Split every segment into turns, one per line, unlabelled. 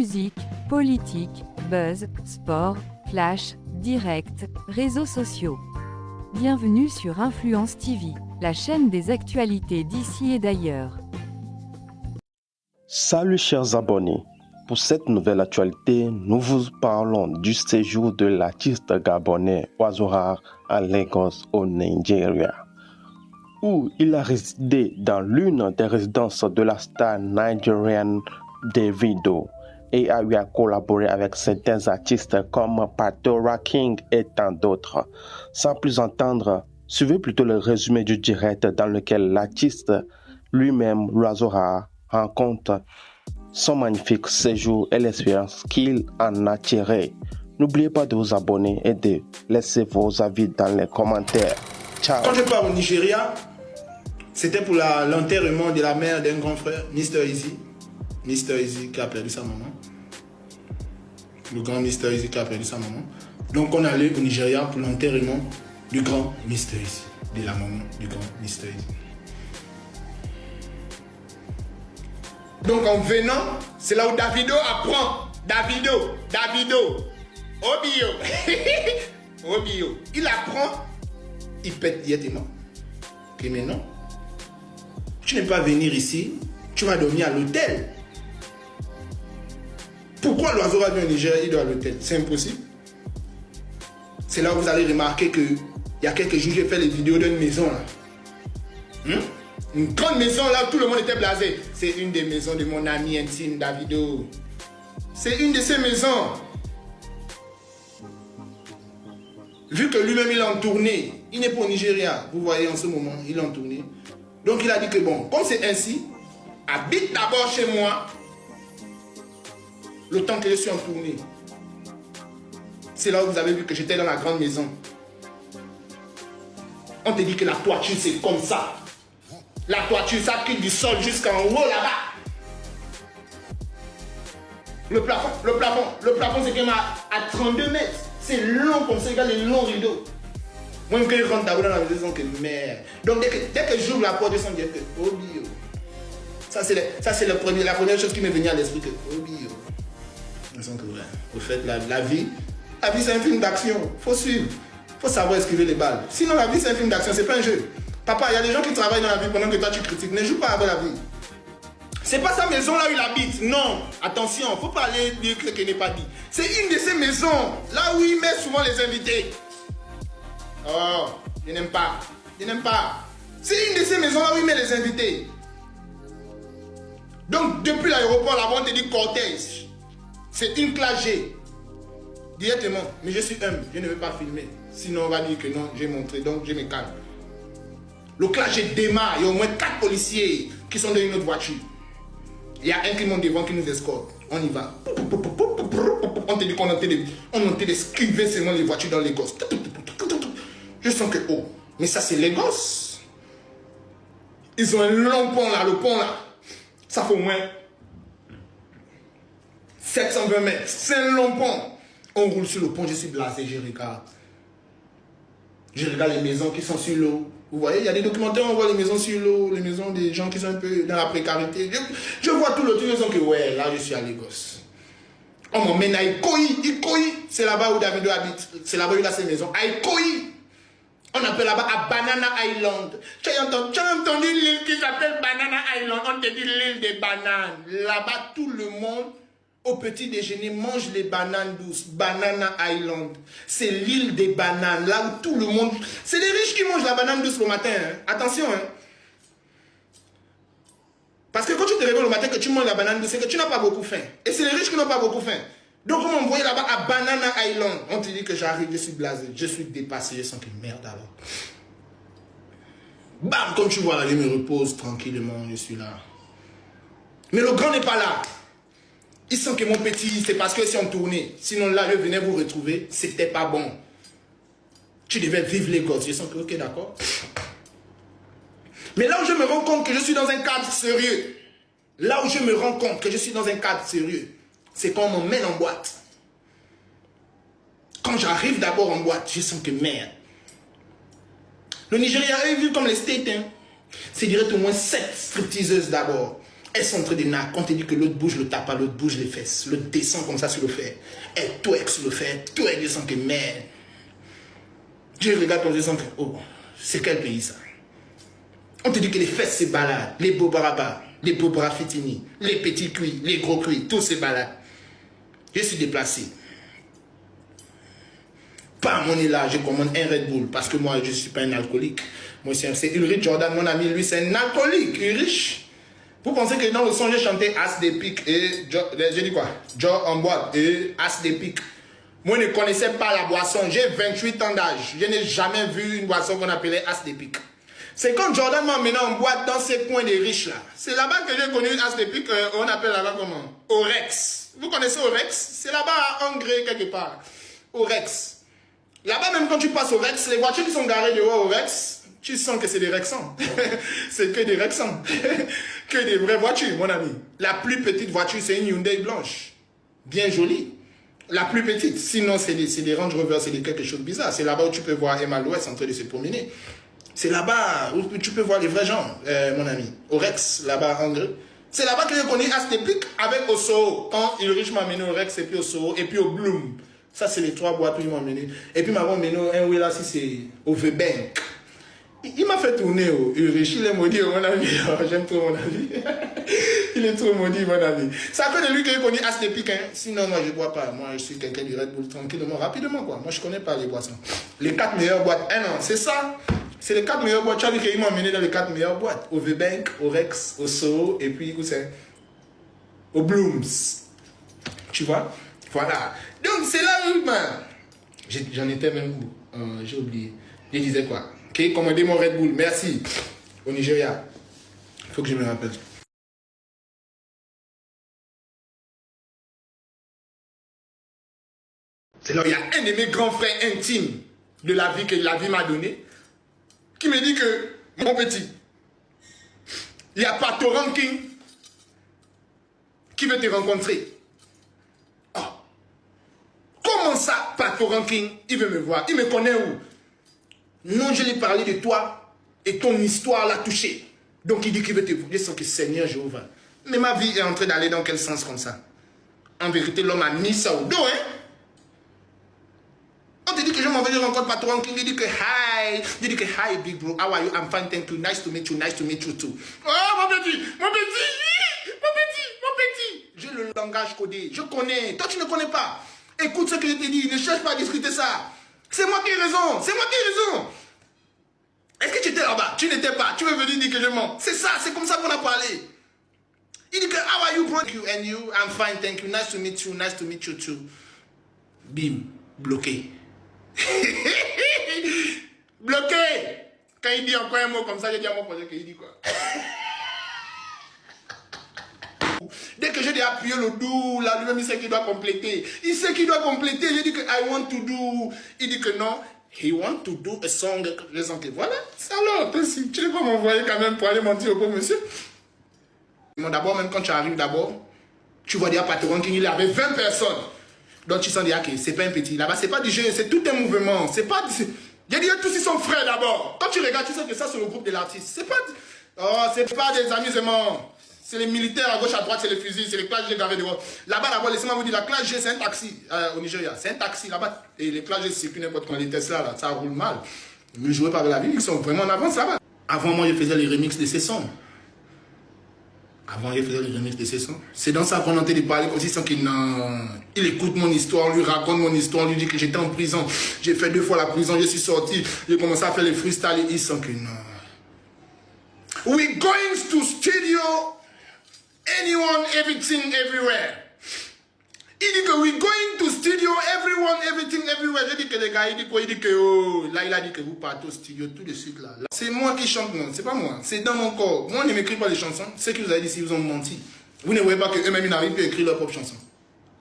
Musique, politique, buzz, sport, flash, direct, réseaux sociaux. Bienvenue sur Influence TV, la chaîne des actualités d'ici et d'ailleurs.
Salut chers abonnés, pour cette nouvelle actualité, nous vous parlons du séjour de l'artiste gabonais Oiseau Rare à Lagos au Nigeria, où il a résidé dans l'une des résidences de la star nigériane Davido et a eu à collaborer avec certains artistes comme Patora King et tant d'autres. Sans plus entendre, suivez plutôt le résumé du direct dans lequel l'artiste lui-même, l'Oiseau Rare, rencontre son magnifique séjour et l'expérience qu'il en a tiré. N'oubliez pas de vous abonner et de laisser vos avis dans les commentaires. Ciao.
Quand je pars au Nigeria, c'était pour l'enterrement de la mère d'un grand frère, Mr. Easy. Mr. Easy qui a perdu sa maman. Le grand Mr. Easy qui a perdu sa maman. Donc on allait au Nigeria pour l'enterrement du grand Mr. Easy. De la maman du grand Mr. Easy. Donc en venant, c'est là où Davido apprend. Davido. Obio. Obio. Il apprend, il pète directement. Ok, mais non. Tu n'es pas venir ici, tu vas dormir à l'hôtel. Pourquoi l'Oiseau Rare vient au Nigeria, il dort à l'hôtel? C'est impossible. C'est là où vous allez remarquer que il y a quelques jours, j'ai fait les vidéos d'une maison là. Une grande maison là où tout le monde était blasé. C'est une des maisons de mon ami intime Davido. C'est une de ces maisons. Vu que lui-même il est en tournée, il n'est pas au Nigeria, vous voyez en ce moment, il est en tournée. Donc il a dit que bon, comme c'est ainsi, habite d'abord chez moi, le temps que je suis en tournée. C'est là où vous avez vu que j'étais dans la grande maison. On te dit que la toiture c'est comme ça. La toiture, ça quitte du sol jusqu'en haut là-bas. Le plafond c'est quand même à 32 mètres. C'est long comme ça, regarde les longs rideaux. Moi, quand je rentre d'abord dans la maison, que merde. Donc, dès que j'ouvre la porte, je sens dire que Obio. Ça, c'est la première chose qui m'est venue à l'esprit, que Obio. Je sens que, ouais, au fait, la vie, c'est un film d'action. Faut suivre. Faut savoir esquiver les balles. Sinon, la vie, c'est un film d'action, c'est pas un jeu. Papa, il y a des gens qui travaillent dans la vie pendant que toi, tu critiques. Ne joue pas avec la vie. C'est pas sa maison là où il habite. Non. Attention, faut pas aller dire ce qui n'est pas dit. C'est une de ces maisons là où il met souvent les invités. Oh, je n'aime pas. C'est une de ces maisons là où il met les invités. Donc, depuis l'aéroport, là-bas, on te dit cortège. C'est une classe G. Directement. Mais je suis humble. Je ne veux pas filmer. Sinon, on va dire que non, j'ai montré. Donc, je me calme. Le classe G démarre. Il y a au moins 4 policiers qui sont dans une autre voiture. Il y a un qui monte devant qui nous escorte. On y va. On te dit qu'on est d'esquiver seulement les voitures dans les gosses. Je sens que, oh, mais ça c'est Lagos. Ils ont un long pont là, le pont là. Ça fait au moins 720 mètres. C'est un long pont. On roule sur le pont, je suis blasé, je regarde. Je regarde les maisons qui sont sur l'eau. Vous voyez, il y a des documentaires, on voit les maisons sur l'eau, les maisons des gens qui sont un peu dans la précarité. Je vois tout le truc, je sens que ouais, là je suis à Lagos. On m'emmène à Ikoyi. C'est là-bas où Davido habite. C'est là-bas où il a ses maisons. À Ikoyi. On appelle là-bas à Banana Island. Tu as entendu l'île qui s'appelle Banana Island? On te dit l'île des bananes. Là-bas, tout le monde, au petit déjeuner, mange les bananes douces. Banana Island. C'est l'île des bananes. Là où tout le monde... C'est les riches qui mangent la banane douce le matin. Hein. Attention. Hein. Parce que quand tu te réveilles le matin que tu manges la banane douce, c'est que tu n'as pas beaucoup faim. Et c'est les riches qui n'ont pas beaucoup faim. Donc on m'envoie là-bas à Banana Island. On te dit que j'arrive, je suis blasé, je suis dépassé, je sens que merde alors. Bam, comme tu vois là, je me repose tranquillement, je suis là. Mais le grand n'est pas là. Il sent que mon petit, c'est parce que c'est en tournée. Sinon là, je venais vous retrouver, c'était pas bon. Tu devais vivre les gosses. Je sens que, ok, d'accord. Mais là où je me rends compte que je suis dans un cadre sérieux, c'est quand on m'emmène en boîte. Quand j'arrive d'abord en boîte, je sens que merde. Le Nigeria est vu comme les States. Hein. C'est direct au moins 7 stripteaseuses d'abord. Elles sont en train de nager. On te dit que l'autre bouge le tapas, l'autre bouge les fesses. L'autre descend comme ça sur le fer. Elle twerk sur le fer. Toi, elle descend que merde. Je regarde ton descend que, oh, c'est quel pays ça? On te dit que les fesses se baladent. Les beaux barabas, les beaux bras fitini, les petits cuits, les gros cuits, tout se balade. Je suis déplacé. Pas mon nez là, je commande un Red Bull parce que moi, je ne suis pas un alcoolique. Moi, c'est Ulrich Jordan, mon ami, lui, c'est un alcoolique. Ulrich. Vous pensez que dans le son, j'ai chanté As des piques et j'ai dit quoi? Joe en boîte et As des piques. Moi, je ne connaissais pas la boisson. J'ai 28 ans d'âge. Je n'ai jamais vu une boisson qu'on appelait As des piques. C'est quand Jordan m'a emmené en boîte dans ces coins des riches là. C'est là-bas que j'ai connu As des piques. On appelle là-bas comment? Orex. Vous connaissez Orex? C'est là-bas à Angré quelque part. Orex. Là-bas, même quand tu passes au Rex, les voitures qui sont garées dehors au Rex, tu sens que c'est des Rexans. C'est que des Rexans. Que des vraies voitures, mon ami. La plus petite voiture, c'est une Hyundai blanche. Bien jolie. La plus petite. Sinon, c'est des Range Rover, c'est quelque chose de bizarre. C'est là-bas où tu peux voir Emma Louest en train de se promener. C'est là-bas où tu peux voir les vrais gens, mon ami. Au Rex, là-bas, en gros. C'est là-bas que j'ai connu Astépic avec Osso. Quand Ulrich m'a mené au Rex, et puis au Soho, et puis au Bloom. Ça, c'est les trois boîtes où ils m'ont mené. Et puis, ils m'ont mené un oui là, si c'est au V-Bank. Il m'a fait tourner au Ulrich. Il est maudit, mon ami. J'aime trop mon ami. Il est trop maudit, mon ami. C'est à cause de lui que j'ai connu Astépic. Hein. Sinon, moi, je ne bois pas. Moi, je suis quelqu'un du Red Bull tranquillement, rapidement, quoi. Moi, je ne connais pas les boissons. Les 4 meilleures boîtes. Ah non, c'est ça. C'est les 4 meilleures boîtes. Tu as vu qu'ils m'ont mené dans les 4 meilleures boîtes. Au V-Bank, au Rex, au Soho, et puis, où c'est? Au Blooms. Tu vois? Voilà. Donc, c'est là où, j'en étais même où? J'ai oublié. Je disais quoi? Ok, commandez mon Red Bull. Merci. Au Nigeria. Il faut que je me rappelle. C'est là où il y a un de mes grands frères intimes de la vie que la vie m'a donné qui me dit que, mon petit, il y a Pato Ranking qui veut te rencontrer. Oh. Comment ça, Pato Ranking, il veut me voir? Il me connaît où? Non, je lui ai parlé de toi et ton histoire l'a touché. Donc il dit qu'il veut te voir. Je sens que Seigneur Jéhovah. Mais ma vie est en train d'aller dans quel sens comme ça? En vérité, l'homme a mis ça au dos, hein? On te dit que je m'en vais de rencontrer Pato Ranking. Il dit que hi. Il dit que hi, big bro. How are you? I'm fine, thank you. Nice to meet you. Nice to meet you too. Oh, mon petit, mon petit, mon petit, mon petit. J'ai le langage codé. Je connais. Toi, tu ne connais pas. Écoute ce que je te dis. Ne cherche pas à discuter ça. C'est moi qui ai raison. C'est moi qui ai raison. Est-ce que tu étais là-bas? Tu n'étais pas. Tu veux venir dire que je mens. C'est ça. C'est comme ça qu'on a parlé. Il dit que how are you, bro? And you? I'm fine, thank you. Nice to meet you. Nice to meet you too. Bim. Bloqué. Bloqué. Quand il dit encore un mot comme ça, je dis à mon projet qu'il dit quoi? Dès que je dis appuyer le do, là, lui-même, il sait qu'il doit compléter. Il sait qu'il doit compléter. Je dis que I want to do. Il dit que non. He want to do a song. Je sens que voilà. Alors, tu ne vas pas m'envoyer quand même pour aller mentir au pauvre monsieur. D'abord, même quand tu arrives d'abord, tu vois déjà Pato Ranking, il avait 20 personnes. Donc tu sens déjà que c'est pas un petit. Là-bas, c'est pas du jeu, c'est tout un mouvement. C'est pas. J'ai dit tous ils sont frères d'abord. Quand tu regardes, tu sais que ça c'est le groupe de l'artiste. C'est pas. Oh, c'est pas des amusements. C'est les militaires à gauche, à droite, c'est les fusils, c'est les classes G gravées devant. Là-bas, d'abord, laissez-moi vous dire, la classe G, c'est un taxi au Nigeria. C'est un taxi là-bas. Et les classes G, c'est plus n'importe quoi. Les Tesla, là, ça roule mal. Mais jouez par la ville, ils sont vraiment en avance là-bas. Avant, moi, je faisais les remixes de ces sons. Avant, il faisait les remixes de ces sons. C'est dans ça qu'on entend parler comme si sans qu'il il écoute mon histoire, on lui raconte mon histoire, on lui dit que j'étais en prison. J'ai fait 2 fois la prison, je suis sorti. J'ai commencé à faire les freestyles et il sent que non. We going to studio, anyone, everything, everywhere. Il dit que we going to studio, everyone, everything, everywhere. Je dis que les gars, il dit quoi? Il dit que oh, là il a dit que vous partez au studio tout de suite là. C'est moi qui chante, non, c'est pas moi, c'est dans mon corps. Moi on ne m'écrit pas les chansons. Ceux qui vous avez dit si vous ont menti. Vous ne voyez pas qu'eux-mêmes ils n'arrivent plus à écrire leurs propres chansons.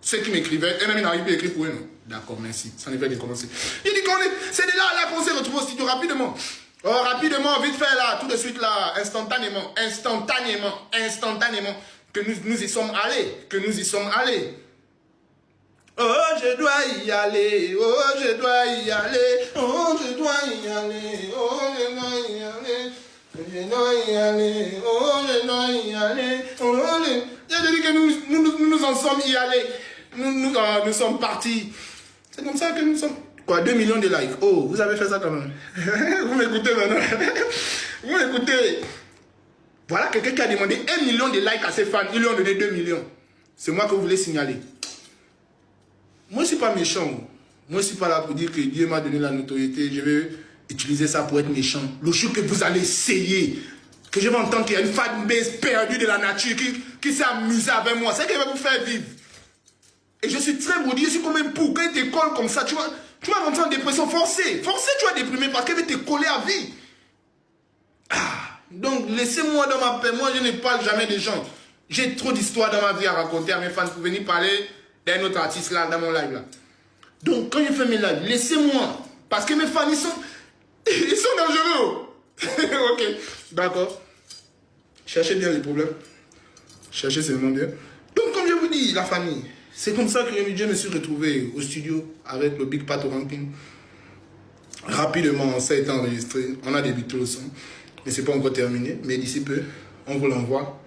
Ceux qui m'écrivaient, eux-mêmes ils n'arrivent plus à écrire pour eux, non. D'accord, merci. Ça n'est pas de commencer. Il dit qu'on est, c'est de là qu'on s'est retrouvé au studio rapidement. Oh, rapidement, vite fait là, tout de suite là, instantanément, que nous y sommes allés, Oh, je dois y aller, oh, je dois y aller, oh, je dois y aller, oh, je dois y aller. je dois y aller, oh, je dois y aller, oh, j'ai dit que nous en sommes y allés. Nous sommes partis. C'est comme ça que nous sommes. Quoi, 2 millions de likes. Oh, vous avez fait ça quand même. Vous m'écoutez maintenant. Vous m'écoutez. Voilà quelqu'un qui a demandé 1 million de likes à ses fans. Ils lui ont donné 2 millions. C'est moi que vous voulez signaler. Moi, je ne suis pas méchant. Moi, je ne suis pas là pour dire que Dieu m'a donné la notoriété. Je vais utiliser ça pour être méchant. Le jour que vous allez essayer, que je vais entendre qu'il y a une fanbase perdue de la nature qui s'est amusée avec moi, c'est qu'elle va vous faire vivre. Et je suis très maudit, je suis comme un pou. Quand il te colle comme ça, tu vas rentrer en dépression forcée. Forcée, tu vas déprimer parce qu'elle va te coller à vie. Donc, laissez-moi dans ma paix. Moi, je ne parle jamais des gens. J'ai trop d'histoires dans ma vie à raconter à mes fans pour venir parler d'un autre artiste là, dans mon live là. Donc, quand je fais mes lives, laissez-moi. Parce que mes fans, ils sont dangereux. Ok, d'accord. Cherchez bien les problèmes. Cherchez seulement bien. Donc, comme je vous dis, la famille, c'est comme ça que je me suis retrouvé au studio avec le Big Pato Ranking. Rapidement, ça a été enregistré. On a débuté le son. Mais ce n'est pas encore terminé. Mais d'ici peu, on vous l'envoie.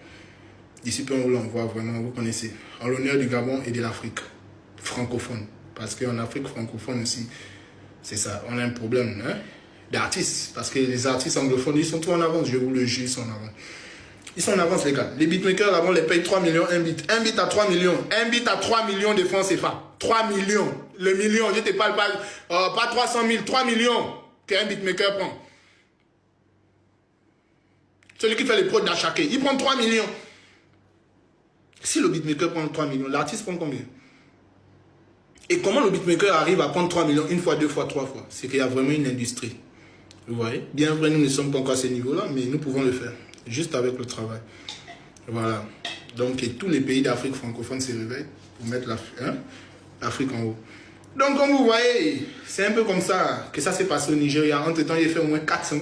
D'ici peu, on vous l'envoie vraiment. Vous connaissez. En l'honneur du Gabon et de l'Afrique francophone. Parce qu'en Afrique francophone aussi, c'est ça. On a un problème d'artistes. Parce que les artistes anglophones, ils sont trop en avance. Je vous le jure, ils sont en avance. Ils sont en avance, les gars. Les beatmakers, là-bas, on les paye 3 millions, un beat. Un beat à 3 millions. Un beat à 3 millions de francs CFA. 3 millions. Le million, je te parle pas 300 000, 3 millions qu'un beatmaker prend. Celui qui fait les prods d'Achaké, il prend 3 millions. Si le beatmaker prend 3 millions, l'artiste prend combien? Et comment le beatmaker arrive à prendre 3 millions une fois, deux fois, trois fois? C'est qu'il y a vraiment une industrie. Vous voyez? Bien vrai, nous ne sommes pas encore à ce niveau-là, mais nous pouvons le faire. Juste avec le travail. Voilà. Donc, et tous les pays d'Afrique francophone se réveillent pour mettre l'Afrique en haut. Donc, comme vous voyez, c'est un peu comme ça que ça s'est passé au Nigeria. Entre-temps, j'ai fait au moins 400.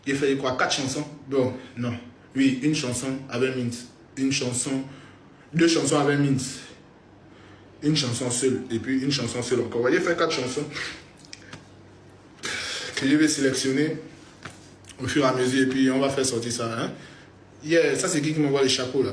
J'ai fait quoi? 4 chansons? Bon, non. Oui, une chanson avec Mint. Une chanson... 2 chansons avec Mint. Une chanson seule. Et puis une chanson seule encore. Vous voyez, j'ai fait 4 chansons que je vais sélectionner au fur et à mesure. Et puis on va faire sortir ça. Yeah, ça c'est qui m'envoie les chapeaux là?